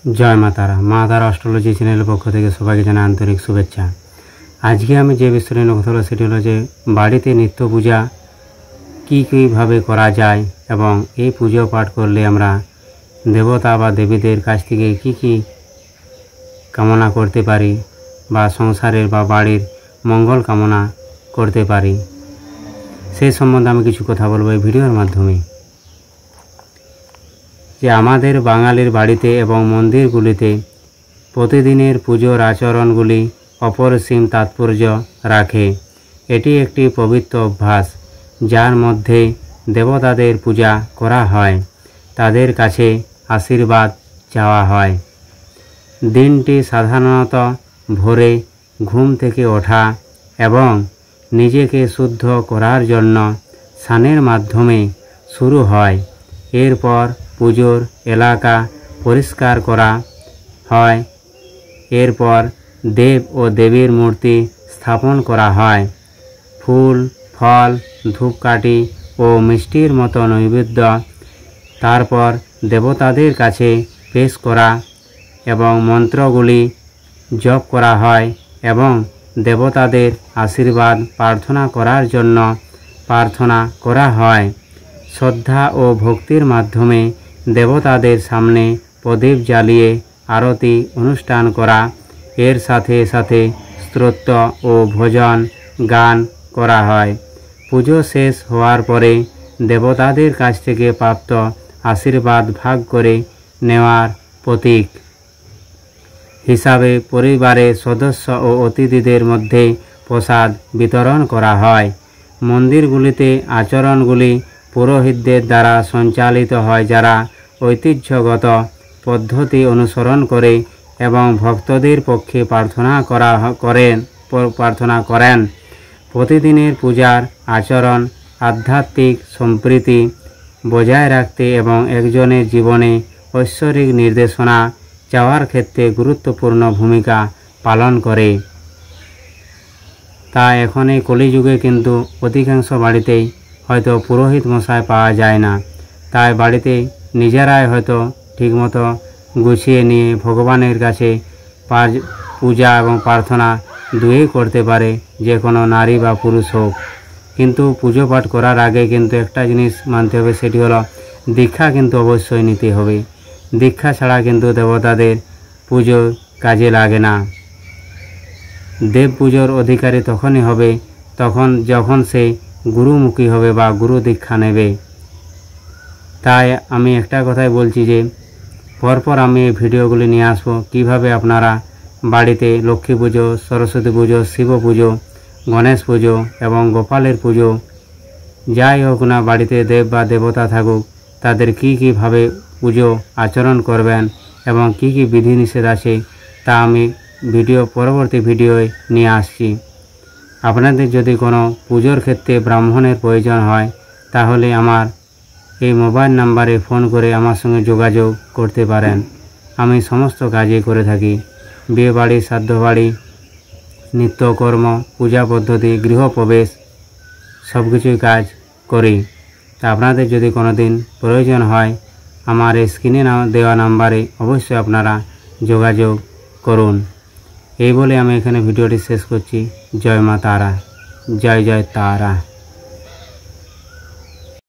जय मा तारा। मा तारा एस्ट्रोलॉजी चैनल पक्ष থেকে সবাইকে জানাই আন্তরিক শুভেচ্ছা। আজকে আমি যে বিষয় নিয়ে কথা বলবো সেটি হলো যে বাড়িতে নিত্য পূজা কীভাবে করা যায় এবং এই পুজো পাঠ করলে আমরা দেবতা বা দেবীদের কাছ থেকে কি কামনা করতে পারি বা সংসারের বা বাড়ির মঙ্গল কামনা করতে পারি সেই সম্বন্ধে আমি কিছু কথা বলবো এই ভিডিওর মাধ্যমে। যে আমাদের বাঙালির বাড়িতে এবং মন্দিরগুলিতে প্রতিদিনের পুজোর আচরণগুলি অপরিসীম তাৎপর্য রাখে। এটি একটি পবিত্র অভ্যাস যার মধ্যে দেবতাদের পূজা করা হয়, তাদের কাছে আশীর্বাদ চাওয়া হয়। দিনটি সাধারণত ভোরে ঘুম থেকে ওঠা এবং নিজেকে শুদ্ধ করার জন্য স্নানের মাধ্যমে শুরু হয়। এরপর পুজোর এলাকা পরিষ্কার করা হয়। এরপর দেব ও দেবীর মূর্তি স্থাপন করা হয়। ফুল, ফল, ধূপকাঠি ও মিষ্টির মতো নৈবেদ্য তারপর দেবতাদের কাছে পেশ করা এবং মন্ত্রগুলি জপ করা হয় এবং দেবতাদের আশীর্বাদ প্রার্থনা করার জন্য প্রার্থনা করা হয়। শ্রদ্ধা ও ভক্তির মাধ্যমে দেবতাদের সামনে প্রদীপ জ্বালিয়ে আরতি অনুষ্ঠান করা, এর সাথে সাথে স্তোত্র ও ভজন গান করা হয়। পুজো শেষ হওয়ার পরে দেবতাদের কাছ থেকে প্রাপ্ত আশীর্বাদ ভাগ করে নেওয়ার প্রতীক হিসাবে পরিবারের সদস্য ও অতিথিদের মধ্যে প্রসাদ বিতরণ করা হয়। মন্দিরগুলিতে আচরণগুলি পুরোহিতদের দ্বারা সঞ্চালিত হয়, যারা ঐতিহ্যগত পদ্ধতি অনুসরণ করে এবং ভক্তদের পক্ষে প্রার্থনা করেন। প্রতিদিনের পূজার আচরণ আধ্যাত্মিক সম্প্রীতি বজায় রাখতে এবং একজনের জীবনে ঐশ্বরিক নির্দেশনা চাওয়ার ক্ষেত্রে গুরুত্বপূর্ণ ভূমিকা পালন করে। তা এখন এই কলিযুগে কিন্তু অধিকাংশ বাড়িতেই হয়তো পুরোহিত মশাই পাওয়া যায় না, তাই বাড়িতে নিজেরাই হয়তো ঠিকমতো গুছিয়ে নিয়ে ভগবানের কাছে পূজা এবং প্রার্থনা দুই করতে পারে, যে কোনো নারী বা পুরুষ হোক। কিন্তু পুজো পাঠ করার আগে কিন্তু একটা জিনিস মানতে হবে, সেটি হলো দীক্ষা কিন্তু অবশ্যই নিতে হবে। দীক্ষা ছাড়া কিন্তু দেবতাদের পুজো কাজে লাগে না। দেব পুজোর অধিকারী তখনই হবে যখন সে গুরুমুখী হবে বা গুরু দীক্ষা নেবে। তাই আমি একটা কথাই বলছি যে পরপর আমি এই ভিডিওগুলি নিয়ে আসবো কীভাবে আপনারা বাড়িতে লক্ষ্মী পুজো, সরস্বতী পুজো, শিব পুজো, গণেশ পুজো এবং গোপালের পুজো যাই হোক না, বাড়িতে দেব বা দেবতা থাকুক, তাদের কীভাবে পুজো আচরণ করবেন এবং কি বিধিনিষেধ আছে তা আমি পরবর্তী ভিডিওয় নিয়ে আসছি। আপনাদের যদি কোনো পুজোর ক্ষেত্রে ব্রাহ্মণের প্রয়োজন হয় তাহলে আমার এই মোবাইল নাম্বারে ফোন করে আমার সঙ্গে যোগাযোগ করতে পারেন। আমি সমস্ত কাজই করে থাকি, বিয়ে বাড়ি, শ্রাদ্ধ বাড়ি, নিত্যকর্ম, পূজা পদ্ধতি, গৃহপ্রবেশ সব কিছুই কাজ করি। তা আপনাদের যদি কোনো দিন প্রয়োজন হয় আমার এই স্ক্রিনে দেওয়া নাম্বারে অবশ্যই আপনারা যোগাযোগ করুন। এই বলে আমি এখানে ভিডিওটি শেষ করছি। জয় মা তারা, জয় জয় তারা।